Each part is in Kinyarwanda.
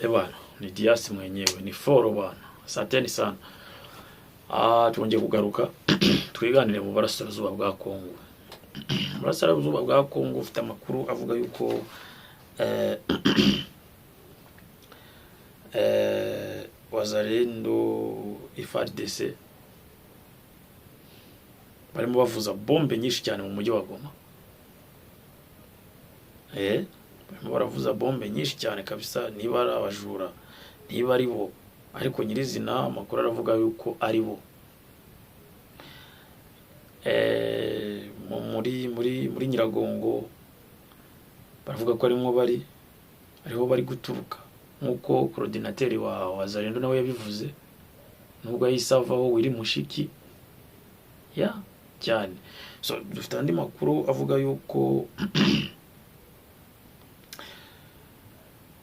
Bwana, ni Diasi mwenyewe, ni Foro bwana. Asanteni sana. Tuongeye kugaruka twiganire mu burasirazuba bwa Kongo. Burasirazuba bwa Kongo ufite amakuru avuga yuko Wazalendo FARDC barimo bavuza bombe nyinshi cyane mu mujyi wa Goma. Barimo baravuza bombe nyinshi cyane kabisa, niba ari abajura, niba ari bo, ariko nyirizina amakuru aravuga yuko ari bo. Muri Nyiragongo baravuga ko arimo ariho bari guturuka, nkuko coordinateur wa Wazalendo nawe yabivuze, nubwo yisavaho wiri mushiki cyane. So dufite andi makuru avuga yuko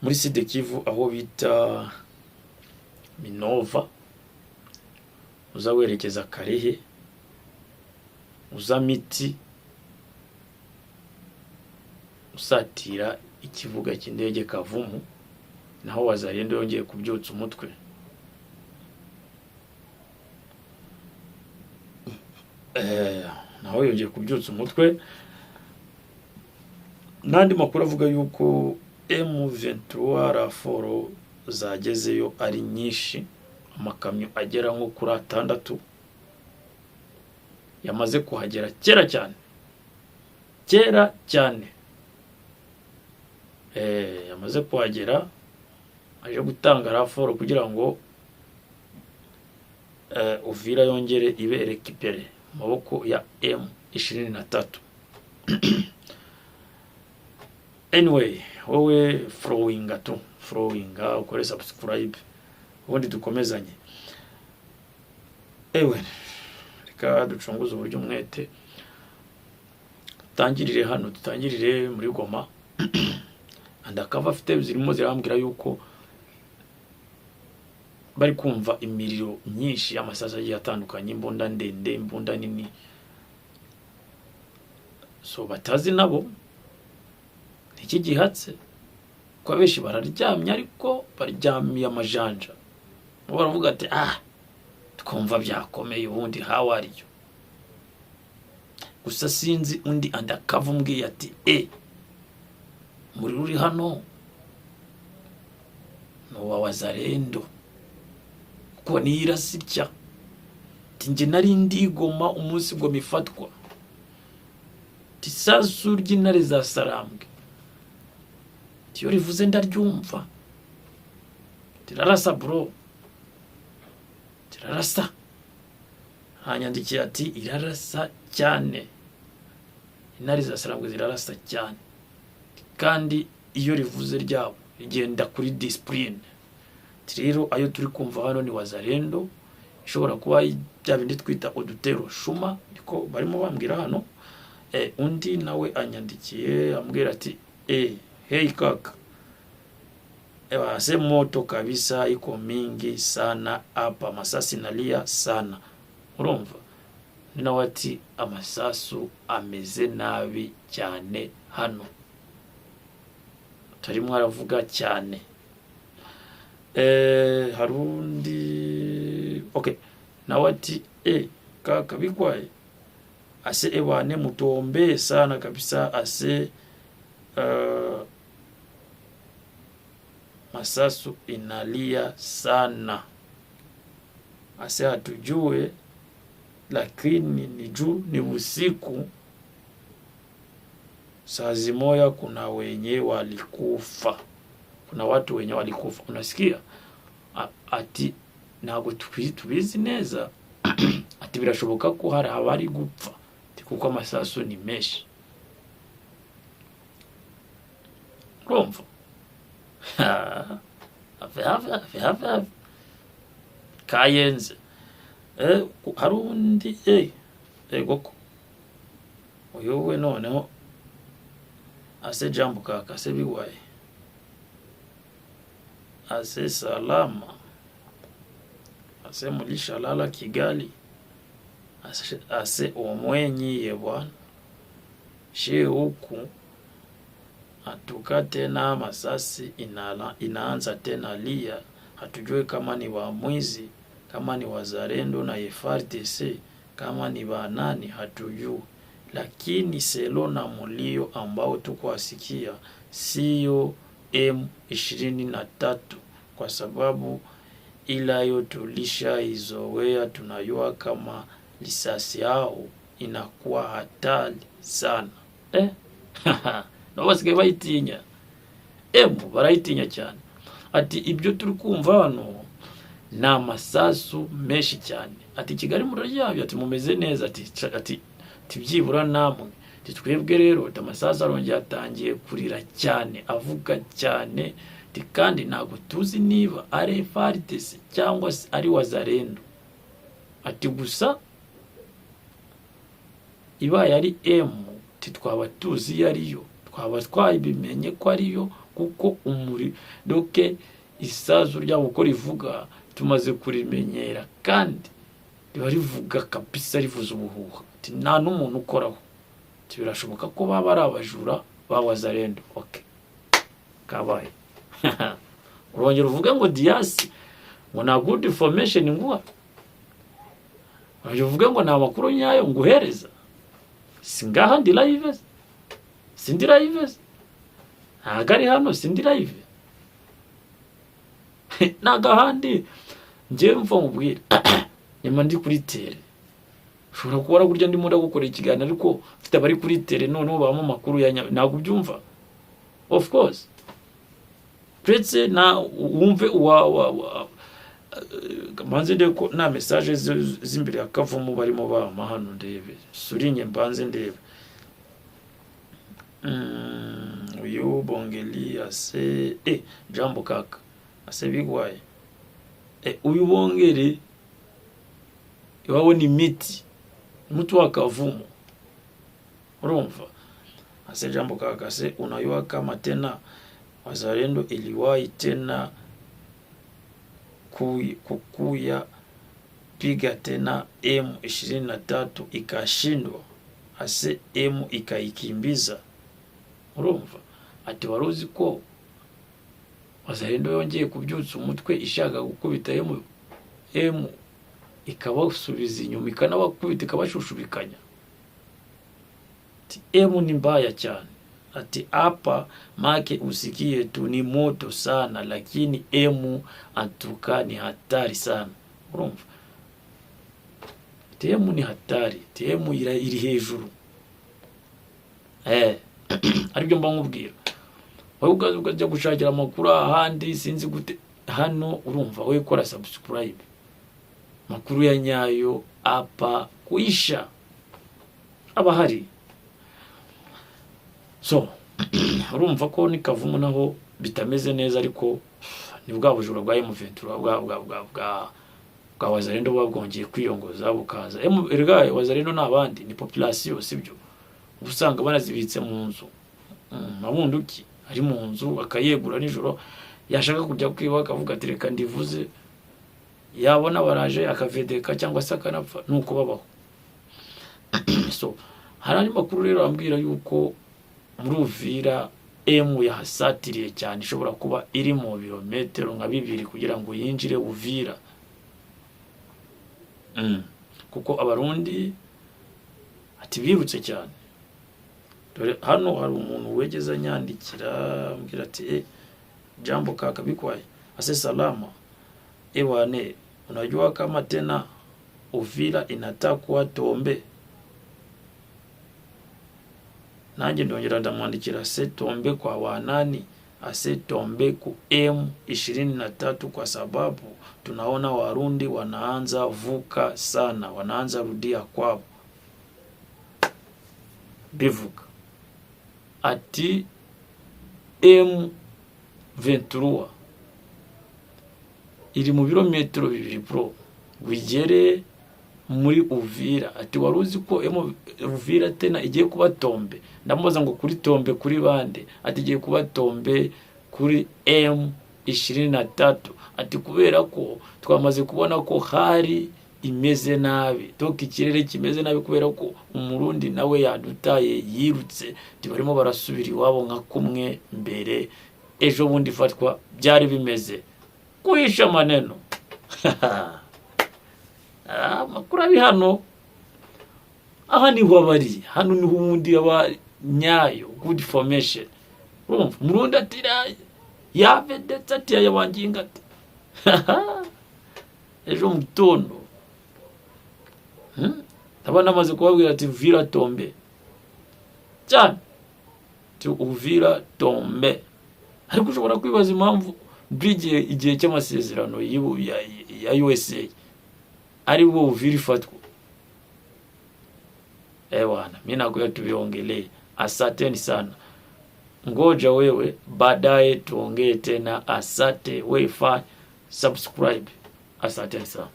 muri Sud Kivu aho bita Minova uzawerekeza Karehe, uzamiti, usatira ikivuga cy'indege Kavumu, naho Wazalendo yongeye kubyutsa umutwe. Naho yongeye kubyutsa umutwe. Nandi makuru avuga yuko M23 raforo zagezeyo ari nyinshi, amakamyo agera nko kuri 6 yamaze kuhagera kera cyane. Yamaze kuhagera, aje gutanga raforo kugira ngo Uvira yongere ibe récupéré maboko ya M23. Anyway, wowe flowinga ukore subscribe ubundi dukomezanye. Reka ducunguze uburyo umwete, tutangirire muri Goma. Undercover afite zirimo zirambwira yuko bari kumva imiriro myinshi y'amasaza agiye atandukanye, imbunda ndende, imbunda nini. So batazi nabo iki gihatse kwa beshi bararyamye, ariko baryamiye amajanja. Baravuga ati twumva byakomeye ubundi how are you. Gusa sinzi undi undercover mbwiye ati muri ruri hano no wa Wazalendo ko nirasitya tinje nari ndi Goma umunsi ngo mifatwa tisasu ry'intare za Sarambwe. Tiyo rivuze ndaryumva, tirarasa bro, tirarasa. Hanyandikiye ati irarasa cyane, intare za Sarambwe zirarasa cyane, kandi iyo rivuze ryabo rigenda kuri discipline. Rero ayo turi kumva hano ni Wazalendo, ishobora kuba bya bindi twita udutero shuma, niko barimo bambwira hano. Undi nawe anyandikiye ambwira ati hey kaka, se moto kabisa iko mingi sana hapa, masasi nalia sana. Urumva nina wati amasasu ameze nabi cyane hano, tarimo aravuga cyane. Harundi nawati kaka bigwaye ase ewane mutombe sana kabisa, ase masasu inalia sana, ase hatujue, lakini ni usiku saa zimoya kuna wenye walikufa, kuna watu wenye walikufa. Unasikia ati ntago tubizi neza ati birashoboka ko hari abari gupfa kuko amasasu ni menshi. Urumva ave Kayenze. Harundi goko uyu we noneho ase jambo kaka, ase bigwaye, ase salama, ase mulisha lala Kigali, ase omwenyi ye bwana she huku atuka tena masasi inaanza tena lia. Hatujui kama ni wa mwizi, kama ni wazalendo na FARDC, kama ni banani hatujui. Lakini selo na mulio ambao tukwasikia siyo M23, kwa sababu ilayo tulisha izowea. Tunayua kama lisasi yao inakuwa hatari sana. Nabasike bayitinya, barayitinya cyane. Ati ibyo turi kumva hano ni amasasu menshi cyane. Ati Kigali muraryabyo, ati mumeze neza, ati byibura namwe. Ati twebwe rero amasasu arongeye atangiye kurira cyane, avuga cyane. Ati kandi ntabwo tuzi niba ari FARDC cyangwa se ari wazalendo. Ati gusa ibaye ari M, twaba tuzi yariyo, twaba twabimenye ko ariyo, kuko doke isazu ryabo uko rivuga tumaze kurimenyera, kandi rivuga kabisa, rivuza ubuhuha. Ati nta n'umuntu ukoraho. Ati birashoboka ko baba ari abajura bawazalendo. Okay, kabaye. Urongera uvuga ngo Diasi ngo na good information nguha, urongera uvuga ngo nta makuru nyayo nguhereza. Singaha ndi live, sindi live, agari hano sindi live. Nagahandi nje mva mubwira nyuma ndi kuri tele. Ushobora kubara kurya ndimo ndagukora ikiganiro ariko mfite abari kuri tele none bama makuru ya ntabwo byumva. Of course pretse na wumve manze ndeko na message zimbere akavumo barimo bama hano ndebe surinye mbanze ndebe. Uyu Bongeli ase Jambo kaka ase bigwaye. Uyu Bongeri iwawe ni miti, mtu wakavumo, urumva. Ase Jambo kaka ase unayua kama tena wazalendo iliwahi tena kukuya piga tena M23 ikashindwa, ase M ikaikimbiza, urumva. Ati waruzi ko wazalendo yongeye kubyutsa umutwe ishaka gukubita M ikabasubiza inyuma, ikanabakubita ikabashushubikanya. Ati M ni mbaya cyane. Ati hapa make usikie tu ni moto sana, lakini M antuka ni hatari sana, urumva. Ati M ni hatari, ati M iri hejuru. Aribyo mba nkubwira. Wowe ukajya gushakira amakuru ahandi sinzi gute, hano urumva wowe kora subscribe. Makuru ya nyayo apa kuisha abahari. So urumva ko ni kavumo naho bitameze neza, ariko ni bwa bujura bwa M23 bwa wazalendo babwongeye kwiyongoza bukaza. Ergaye wazalendo nabandi ni population sibyo, usanga banazibitse mu nzu. Mabunduki ari mu nzu akayegura nijoro, yashaka kujya kwiba akavuga ati reka ndivuze, yabona baraje akavedeka cyangwa se akanapfa, nuko babaho. So harani makuru rero ambwira yuko muri Uvira M yahasatiriye cyane, ishobora kuba iri mu birometero nka 2 kugira ngo yinjire Uvira. Kuko abarundi ati birutse cyane. Dore hano hari umuntu wegeza nyandikira ambwira ati Jambo kaka bikwaye ase salama ewane, unajua kama tena Uvira inatakuwa Tombe. Nanjye ndongera ndamwandikira se Tombe kwa wanani, ase Tombe ku M23, kwa sababu tunaona Warundi wanaanza vuka sana, wanaanza rudia kwao. Bivuga ati M23 iri mu birometero 2 bro wigere muri Uvira. Ati waruzi ko Uvira tena igiye kuba Tombe. Ndamubaza ngo kuri Tombe kuri bande? Ati igiye kuba Tombe kuri M23. Ati kubera ko twamaze kubona ko hari imeze nabi, toka ikirere kimeze nabi kubera ko umurundi nawe yadutaye yirutse, barimo barasubira iwabo nka kumwe mbere. Ejo bundi fatwa byari bimeze kuhisha maneno. Makuru abi hano, aha niho abari, hano niho ubundi aba nyayo, good formation. Murundi atira yave ndetse ati yabanginga ati ejo mutondo abana amaze kubabwira ati Uvira tombe cyane, Uvira tombe. Ariko ushobora kwibaza impamvu bridge igihe cy'amasezerano ya USA ari bo Uvira ifatwa. Bwana, mimi nakuya tuviongelee. Asanteni sana. Ngoja wewe baadaye tuongee tena. Asante, wewe subscribe. Asanteni sana.